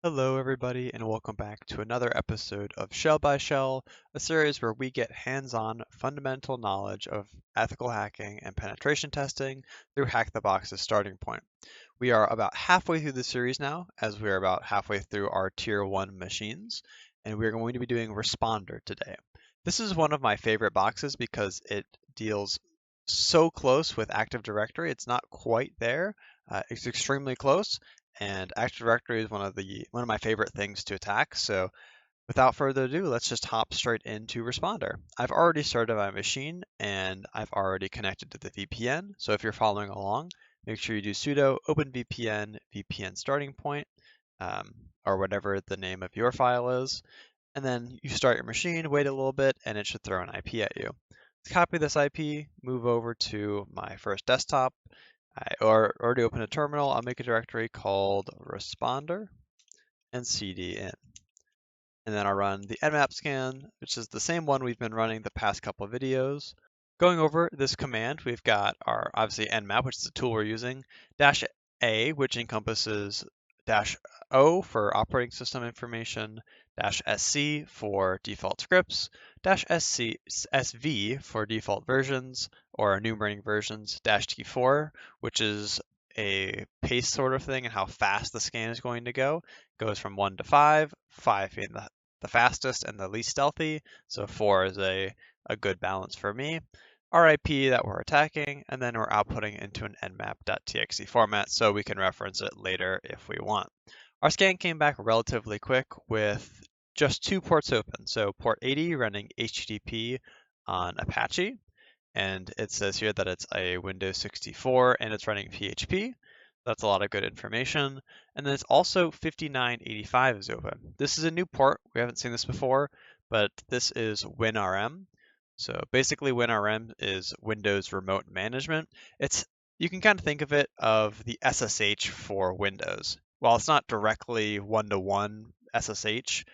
Hello, everybody, and welcome back to another episode of Shell by Shell, a series where we get hands-on fundamental knowledge of ethical hacking and penetration testing through Hack the Box's starting point. We are about halfway through the series now, as we are about halfway through our Tier 1 machines, and we're going to be doing Responder today. This is one of my favorite boxes because it deals so close with Active Directory. It's not quite there. It's extremely close, and Active Directory is one of my favorite things to attack. So without further ado, let's just hop straight into Responder. I've already started my machine and I've already connected to the VPN. So if you're following along, make sure you do sudo openvpn VPN starting point, or whatever the name of your file is. And then you start your machine, wait a little bit, and it should throw an IP at you. Let's copy this IP, move over to my first desktop. I already opened a terminal. I'll make a directory called responder and cd in. And then I'll run the nmap scan, which is the same one we've been running the past couple of videos. Going over this command, we've got our obviously nmap, which is the tool we're using, -a, which encompasses -o for operating system information, -sc for default scripts, -sv for default versions or enumerating versions, -t4, which is a pace sort of thing and how fast the scan is going to go. It goes from 1 to 5, 5 being the fastest and the least stealthy, so 4 is a good balance for me. Our IP that we're attacking, and then we're outputting into an nmap.txt format so we can reference it later if we want. Our scan came back relatively quick with just 2 ports open. So port 80 running HTTP on Apache, and it says here that it's a Windows 64 and it's running PHP. That's a lot of good information. And then it's also 5985 is open. This is a new port. We haven't seen this before, but this is WinRM. So basically WinRM is Windows Remote Management. You can kind of think of it of the SSH for Windows. While it's not directly one-to-one SSH,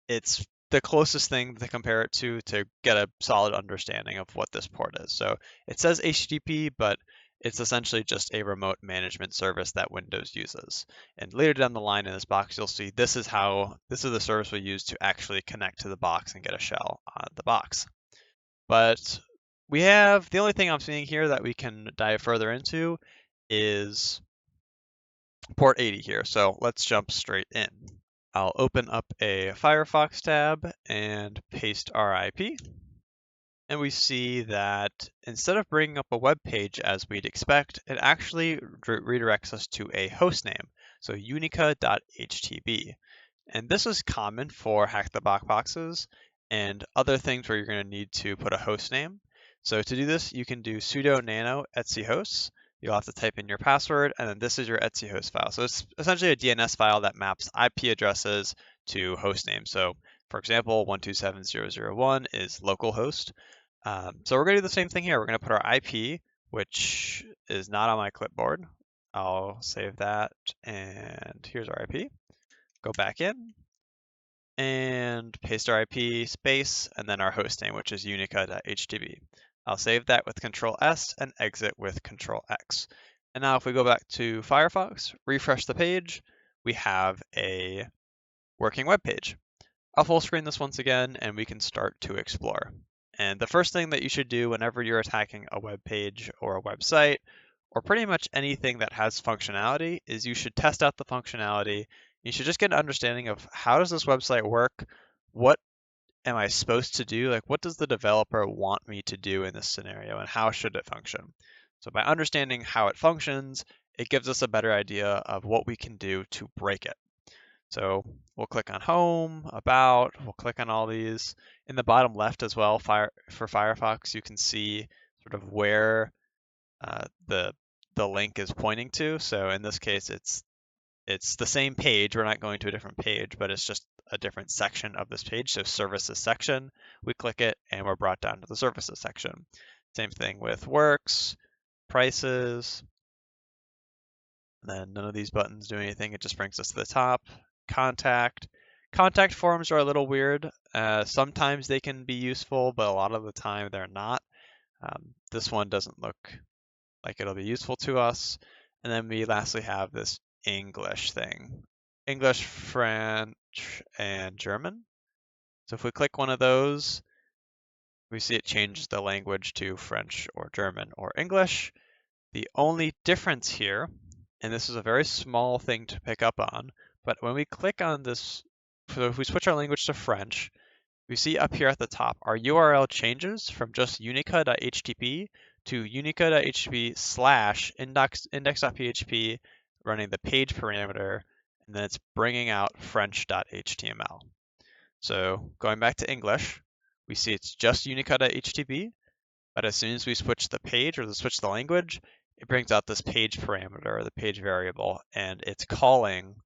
it's the closest thing to compare it to get a solid understanding of what this port is. So it says HTTP, but it's essentially just a remote management service that Windows uses. And later down the line in this box, you'll see this is the service we use to actually connect to the box and get a shell on the box. But the only thing I'm seeing here that we can dive further into is port 80 here. So let's jump straight in. I'll open up a Firefox tab and paste our IP. And we see that instead of bringing up a web page as we'd expect, it actually redirects us to a hostname, so unica.htb. And this is common for Hack the Box boxes and other things where you're going to need to put a hostname. So to do this, you can do sudo nano etc hosts. You'll have to type in your password, and then this is your etc host file. So it's essentially a DNS file that maps IP addresses to host names. So for example, 127.0.0.1 is localhost. So we're going to do the same thing here. We're going to put our IP, which is not on my clipboard. I'll save that, and here's our IP. Go back in and paste our IP space, and then our host name, which is unica.htb. I'll save that with Control S and exit with Control X. And now if we go back to Firefox, refresh the page, we have a working web page. I'll full screen this once again, and we can start to explore. And the first thing that you should do whenever you're attacking a web page or a website, or pretty much anything that has functionality, is you should test out the functionality. You should just get an understanding of how does this website work? What am I supposed to do? Like, what does the developer want me to do in this scenario, and how should it function? So by understanding how it functions, it gives us a better idea of what we can do to break it. So we'll click on Home, About, we'll click on all these. In the bottom left as well, for Firefox, you can see sort of where the link is pointing to. So in this case, it's the same page. We're not going to a different page, but it's just a different section of this page. So Services section, we click it and we're brought down to the Services section. Same thing with Works, Prices. And then none of these buttons do anything. It just brings us to the top. Contact. Contact forms are a little weird. Sometimes they can be useful, but a lot of the time they're not. This one doesn't look like it'll be useful to us. And then we lastly have this English thing. English, French, and German. So if we click one of those, we see it changes the language to French or German or English. The only difference here, and this is a very small thing to pick up on, but when we click on this, so if we switch our language to French, we see up here at the top, our URL changes from just unica.htp to unica.htp/index.php running the page parameter, and then it's bringing out french.html. So going back to English, we see it's just unica.htp, but as soon as we switch the page or switch the language, it brings out this page parameter or the page variable, and it's calling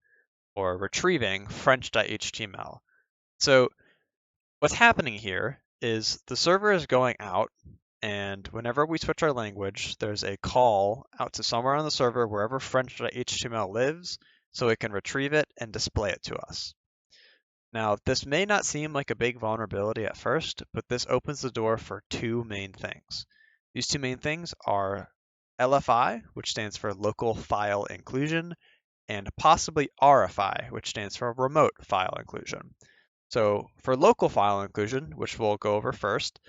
or retrieving french.html. So what's happening here is the server is going out, and whenever we switch our language, there's a call out to somewhere on the server wherever french.html lives, so it can retrieve it and display it to us. Now, this may not seem like a big vulnerability at first, but this opens the door for two main things. These two main things are LFI, which stands for Local File Inclusion, and possibly RFI, which stands for Remote File Inclusion. So for local file inclusion, which we'll go over first,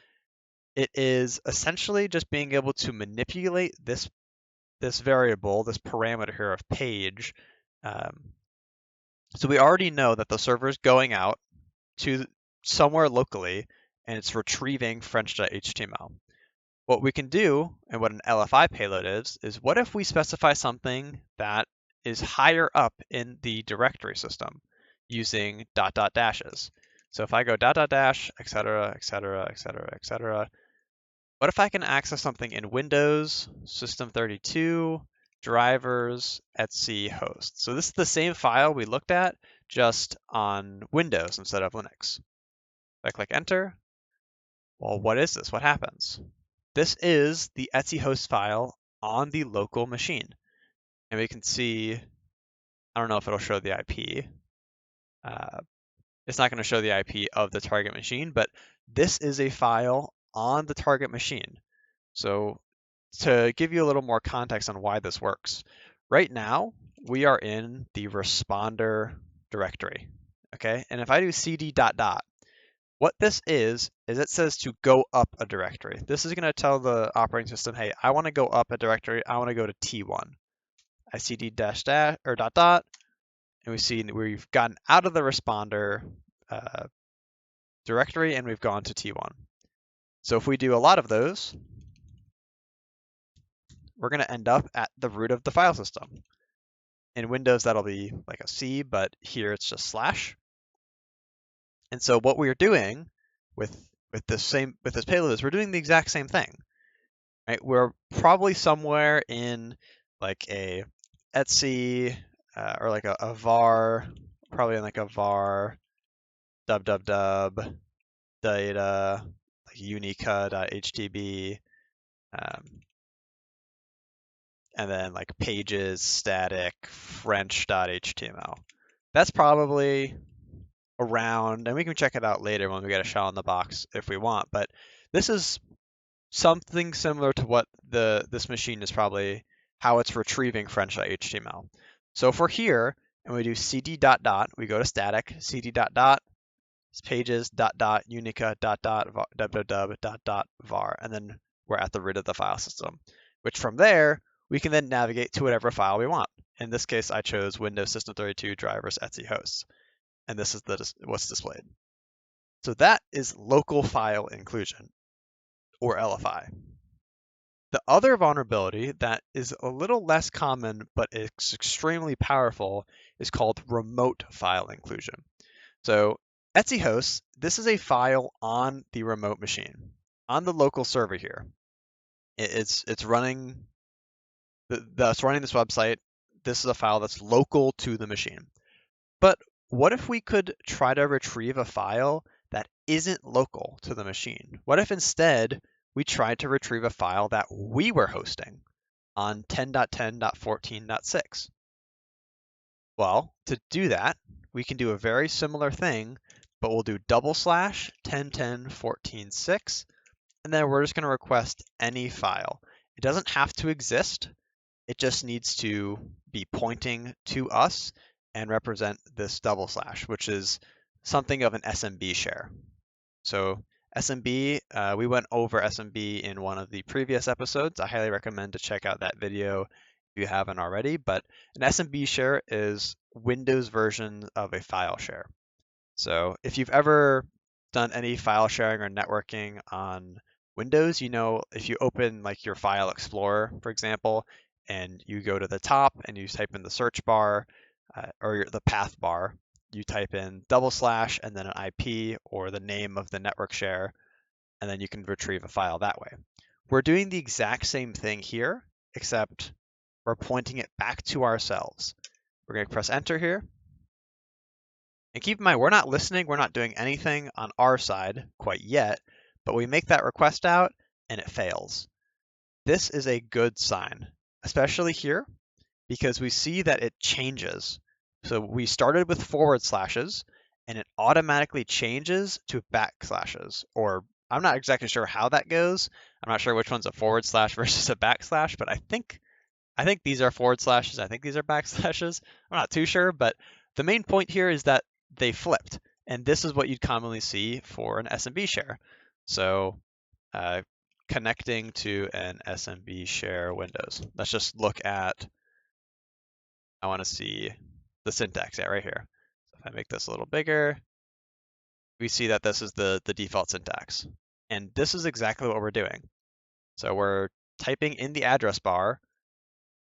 it is essentially just being able to manipulate this variable, this parameter here of page. So we already know that the server is going out to somewhere locally, and it's retrieving french.html. What we can do, and what an LFI payload is what if we specify something that is higher up in the directory system using ... dashes. So if I go ... dash, etc., etc., etc., etc., what if I can access something in Windows, System32, drivers, etc host? So this is the same file we looked at, just on Windows instead of Linux. If I click enter, well, what is this? What happens? This is the etc host file on the local machine. And we can see, I don't know if it'll show the IP. It's not going to show the IP of the target machine, but this is a file on the target machine. So to give you a little more context on why this works, right now we are in the responder directory, okay? And if I do cd ... what this is it says to go up a directory. This is going to tell the operating system, hey, I want to go up a directory. I want to go to T1. I cd ... or ... and we see we've gotten out of the responder directory and we've gone to T1. So if we do a lot of those, we're going to end up at the root of the file system. In Windows, that'll be like a C, but here it's just /. And so what we're doing with this payload is we're doing the exact same thing, right? We're probably somewhere in like a etc or like a var, probably in like a var www data like unica.htb and then like pages static french.html. That's probably around, and we can check it out later when we get a shell in the box if we want, but this is something similar to what this machine is probably how it's retrieving french.html. So if we're here and we do cd ... we go to static, cd ... pages ... unica ... www ... and then we're at the root of the file system, which from there we can then navigate to whatever file we want. In this case, I chose Windows System32 drivers etc hosts, and this is what's displayed. So that is local file inclusion, or LFI. The other vulnerability that is a little less common but is extremely powerful is called remote file inclusion. So etc hosts, this is a file on the remote machine, on the local server here. It's running this website. This is a file that's local to the machine. But what if we could try to retrieve a file that isn't local to the machine? What if instead we tried to retrieve a file that we were hosting on 10.10.14.6? Well, to do that, we can do a very similar thing, but we'll do / 10.10.14.6, and then we're just going to request any file. It doesn't have to exist. It just needs to be pointing to us, and represent this double slash, which is something of an SMB share. So SMB, we went over SMB in one of the previous episodes. I highly recommend to check out that video if you haven't already, but an SMB share is Windows version of a file share. So if you've ever done any file sharing or networking on Windows, you know, if you open like your File Explorer, for example, and you go to the top and you type in the search bar or the path bar, you type in / and then an IP or the name of the network share, and then you can retrieve a file that way. We're doing the exact same thing here, except we're pointing it back to ourselves. We're going to press enter here. And keep in mind, we're not listening, we're not doing anything on our side quite yet, but we make that request out and it fails. This is a good sign, especially here, because we see that it changes. So we started with / and it automatically changes to backslashes, or I'm not exactly sure how that goes. I'm not sure which one's a / versus a backslash, but I think these are / I think these are backslashes. I'm not too sure, but the main point here is that they flipped, and this is what you'd commonly see for an SMB share. So connecting to an SMB share Windows. Let's just look at, I want to see the syntax right here. So if I make this a little bigger, we see that this is the default syntax. And this is exactly what we're doing. So we're typing in the address bar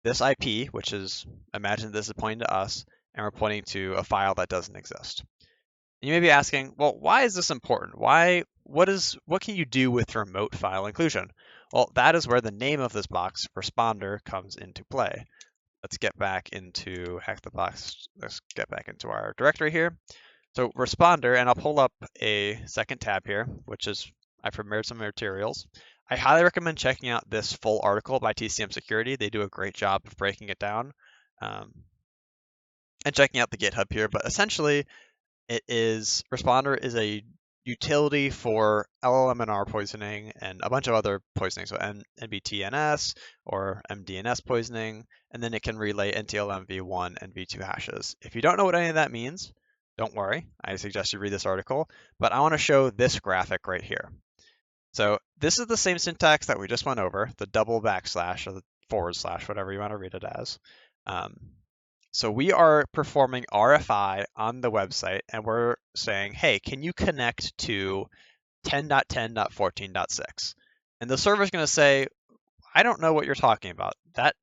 this IP, which is, imagine this is pointing to us, and we're pointing to a file that doesn't exist. And you may be asking, well, why is this important? What can you do with remote file inclusion? Well, that is where the name of this box, responder, comes into play. Let's get back into let's get back into our directory here. So responder, and I'll pull up a second tab here, which is, I prepared some materials. I highly recommend checking out this full article by TCM Security. They do a great job of breaking it down and checking out the GitHub here. But essentially, responder is a utility for LLMNR poisoning and a bunch of other poisoning, so NBTNS or MDNS poisoning, and then it can relay NTLMv1 and v2 hashes. If you don't know what any of that means, don't worry. I suggest you read this article, but I want to show this graphic right here. So this is the same syntax that we just went over, the double backslash or the / whatever you want to read it as. So we are performing RFI on the website, and we're saying, hey, can you connect to 10.10.14.6? And the server is going to say, I don't know what you're talking about. That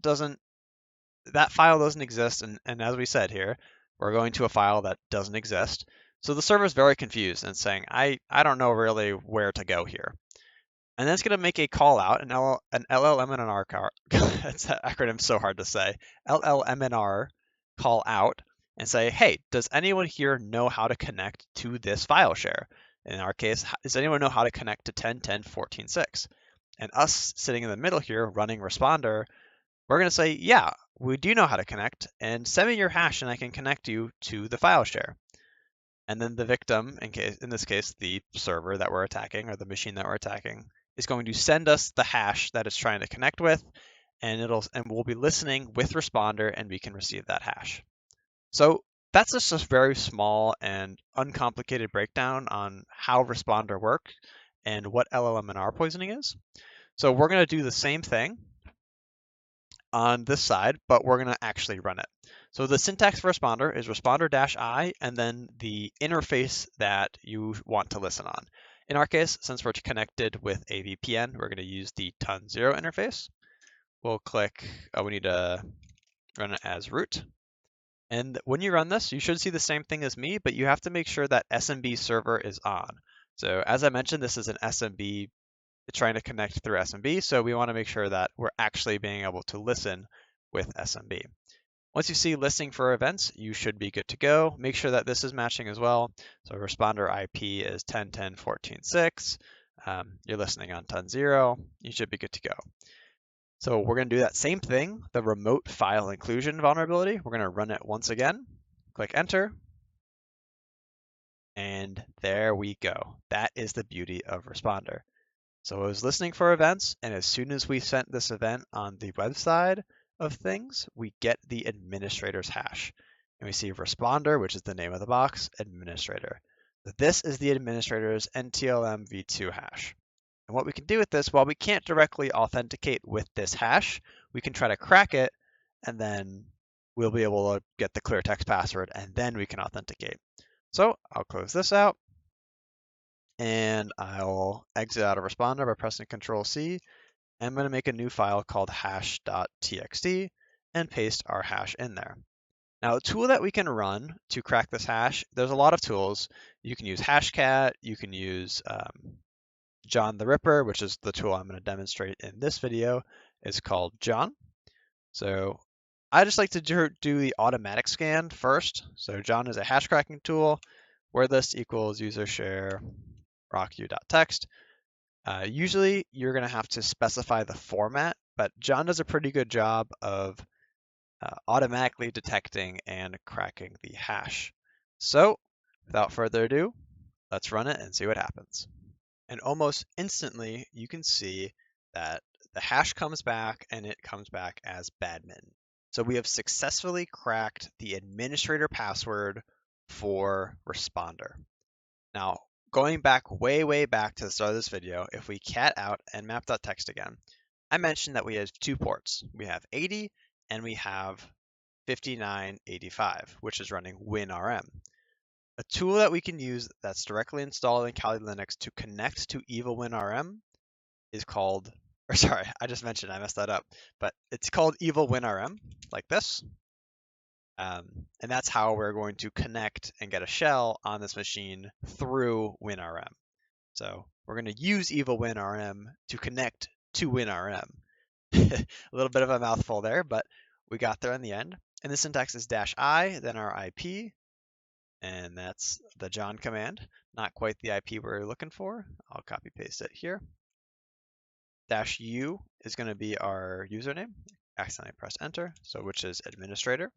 file doesn't exist. And as we said here, we're going to a file that doesn't exist. So the server is very confused and saying, I don't know really where to go here. And then it's going to make a call out, an LLMNR, that's that acronym so hard to say, LLMNR call out and say, hey, does anyone here know how to connect to this file share? In our case, does anyone know how to connect to 10.10.14.6? And us sitting in the middle here running responder, we're going to say, yeah, we do know how to connect, and send me your hash and I can connect you to the file share. And then the victim, in this case, the server that we're attacking or the machine that we're attacking, is going to send us the hash that it's trying to connect with, and we'll be listening with responder, and we can receive that hash. So that's just a very small and uncomplicated breakdown on how responder works and what LLMNR poisoning is. So we're going to do the same thing on this side, but we're going to actually run it. So the syntax for responder is responder-i and then the interface that you want to listen on. In our case, since we're connected with a VPN, we're going to use the ton0 interface. We'll click, we need to run it as root. And when you run this, you should see the same thing as me, but you have to make sure that SMB server is on. So as I mentioned, this is an SMB trying to connect through SMB, so we want to make sure that we're actually being able to listen with SMB. Once you see listening for events, you should be good to go. Make sure that this is matching as well. So responder IP is 10.10.14.6. You're listening on ton0. You should be good to go. So we're going to do that same thing, the remote file inclusion vulnerability. We're going to run it once again. Click enter. And there we go. That is the beauty of responder. So it was listening for events, and as soon as we sent this event on the web side of things, we get the administrator's hash. And we see responder, which is the name of the box, administrator. This is the administrator's NTLMv2 hash. And what we can do with this, while we can't directly authenticate with this hash, we can try to crack it, and then we'll be able to get the clear text password, and then we can authenticate. So I'll close this out, and I'll exit out of responder by pressing Control-C. I'm going to make a new file called hash.txt and paste our hash in there. Now, a tool that we can run to crack this hash, there's a lot of tools. You can use Hashcat, you can use John the Ripper, which is the tool I'm going to demonstrate in this video. It's called John. So I just like to do the automatic scan first. So John is a hash cracking tool. Word list equals user share rocku.txt. Usually you're going to have to specify the format, but John does a pretty good job of automatically detecting and cracking the hash. So without further ado, let's run it and see what happens. And almost instantly, you can see that the hash comes back, and it comes back as badminton. So we have successfully cracked the administrator password for responder. Now, going back way back to the start of this video, if we cat out nmap.txt again, I mentioned that we have two ports. We have 80 and we have 5985, which is running WinRM. A tool that we can use that's directly installed in Kali Linux to connect to evil-winrm is called, or sorry, I just mentioned, I messed that up, but it's called evil-winrm, like this. And that's how we're going to connect and get a shell on this machine through WinRM. So we're going to use evil-winrm to connect to WinRM. A little bit of a mouthful there, but we got there in the end. And the syntax is -i, then our IP, and that's the John command. Not quite the IP we're looking for. I'll copy paste it here. -u is going to be our username. Accidentally pressed enter, so which is administrator.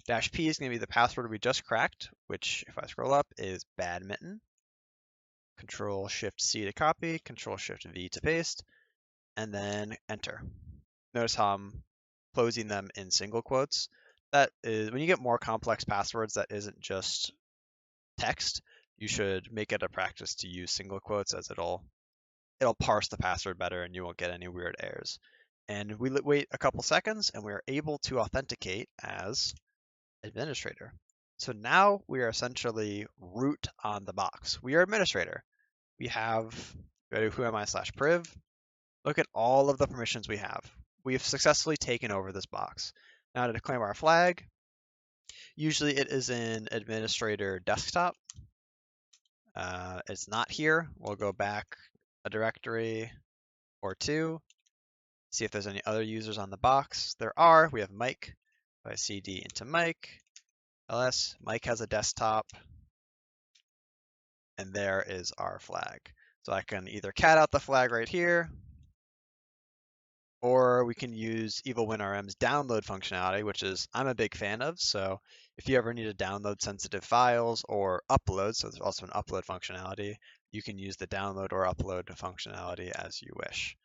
-p is going to be the password we just cracked, which if I scroll up is badminton. Control-Shift-C to copy, Control-Shift-V to paste, and then enter. Notice how I'm closing them in single quotes. That is, when you get more complex passwords that isn't just text, you should make it a practice to use single quotes, as it'll parse the password better and you won't get any weird errors. And we wait a couple seconds and we're able to authenticate as administrator. So now we are essentially root on the box. We are administrator. We have, go to whoami/priv. Look at all of the permissions we have. We have successfully taken over this box. Now to claim our flag, usually it is in administrator desktop. It's not here. We'll go back a directory or two, see if there's any other users on the box. There are. We have Mike. If I cd into Mike, ls, Mike has a desktop, and there is our flag. So I can either cat out the flag right here, or we can use evil-winrm's download functionality, which is I'm a big fan of. So if you ever need to download sensitive files or upload, so there's also an upload functionality, you can use the download or upload functionality as you wish.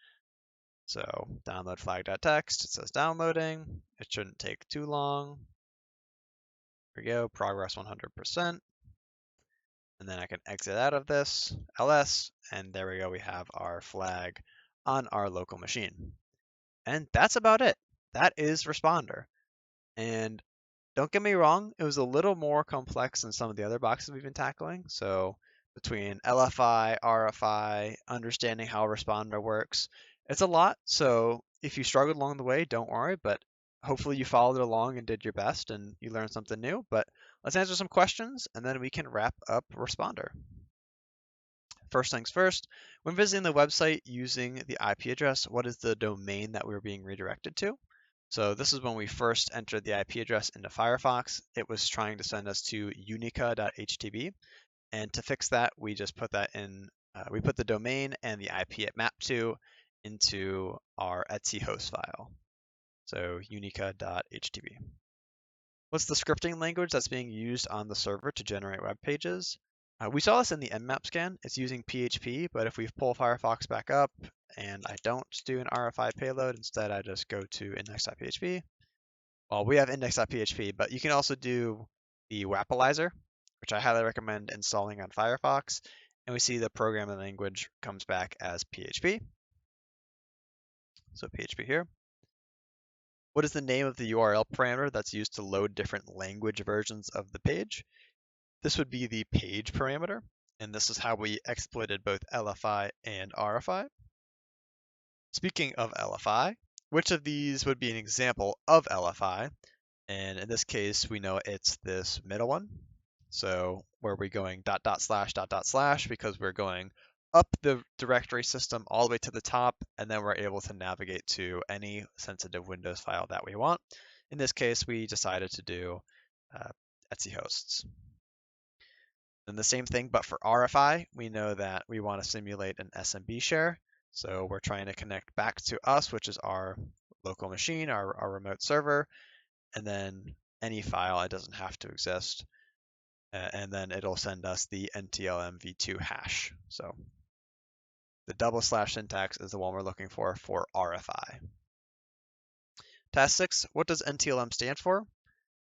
So download flag.txt, it says downloading. It shouldn't take too long. Here we go, progress 100%. And then I can exit out of this, ls, and there we go, we have our flag on our local machine. And that's about it. That is responder. And don't get me wrong, it was a little more complex than some of the other boxes we've been tackling. So between LFI, RFI, understanding how responder works, it's a lot. So if you struggled along the way, don't worry, but hopefully you followed along and did your best and you learned something new. But let's answer some questions and then we can wrap up responder. First things first, when visiting the website using the IP address, what is the domain that we're being redirected to? So this is when we first entered the IP address into Firefox. It was trying to send us to unica.htb. And to fix that, we just put that in, we put the domain and the IP it mapped to into our etc host file. So unica.htb. What's the scripting language that's being used on the server to generate web pages? We saw this in the nmap scan. It's using PHP, but if we pull Firefox back up and I don't do an RFI payload, instead I just go to index.php, well, we have index.php, but you can also do the Wapalizer, which I highly recommend installing on Firefox. And we see the programming language comes back as PHP. So PHP here. What is the name of the URL parameter that's used to load different language versions of the page? This would be the page parameter, and this is how we exploited both LFI and RFI. Speaking of LFI, which of these would be an example of LFI? And in this case, we know it's this middle one. So where we're going .. / because we're going up the directory system all the way to the top, and then we're able to navigate to any sensitive Windows file that we want. In this case, we decided to do Etsy hosts. And the same thing, but for RFI, we know that we want to simulate an SMB share. So we're trying to connect back to us, which is our local machine, our remote server, and then any file, it doesn't have to exist. And then it'll send us the NTLMv2 hash. So the double slash syntax is the one we're looking for RFI. Task 6, what does NTLM stand for?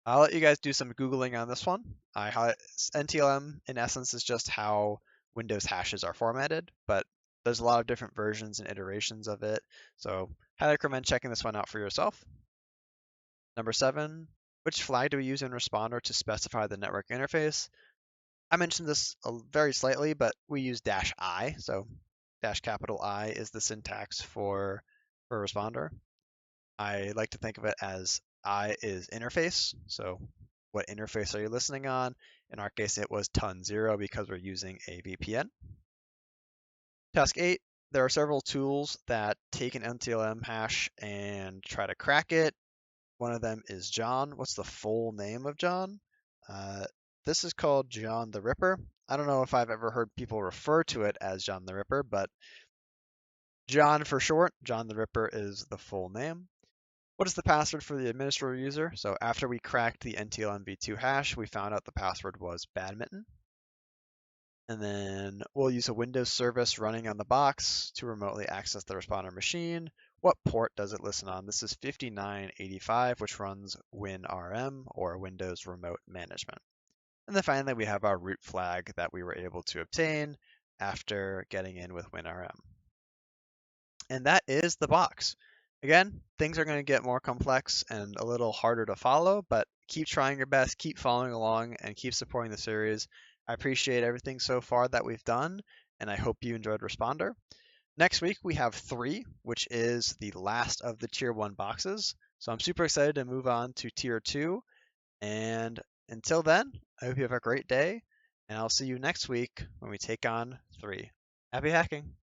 I'll let you guys do some Googling on this one. NTLM, in essence, is just how Windows hashes are formatted, but there's a lot of different versions and iterations of it. So highly recommend checking this one out for yourself. Number 7, which flag do we use in Responder to specify the network interface? I mentioned this very slightly, but we use -I. So -I is the syntax for Responder. I like to think of it as I is interface. So what interface are you listening on? In our case, it was ton0 because we're using a VPN. Task 8, there are several tools that take an NTLM hash and try to crack it. One of them is John. What's the full name of John? This is called John the Ripper. I don't know if I've ever heard people refer to it as John the Ripper, but John for short, John the Ripper is the full name. What is the password for the administrator user? So after we cracked the NTLMv2 hash, we found out the password was badminton. And then we'll use a Windows service running on the box to remotely access the responder machine. What port does it listen on? This is 5985, which runs WinRM, or Windows Remote Management. And then finally, we have our root flag that we were able to obtain after getting in with WinRM. And that is the box. Again, things are going to get more complex and a little harder to follow, but keep trying your best, keep following along, and keep supporting the series. I appreciate everything so far that we've done, and I hope you enjoyed Responder. Next week, we have 3, which is the last of the Tier 1 boxes. So I'm super excited to move on to Tier 2. And until then, I hope you have a great day, and I'll see you next week when we take on 3. Happy hacking!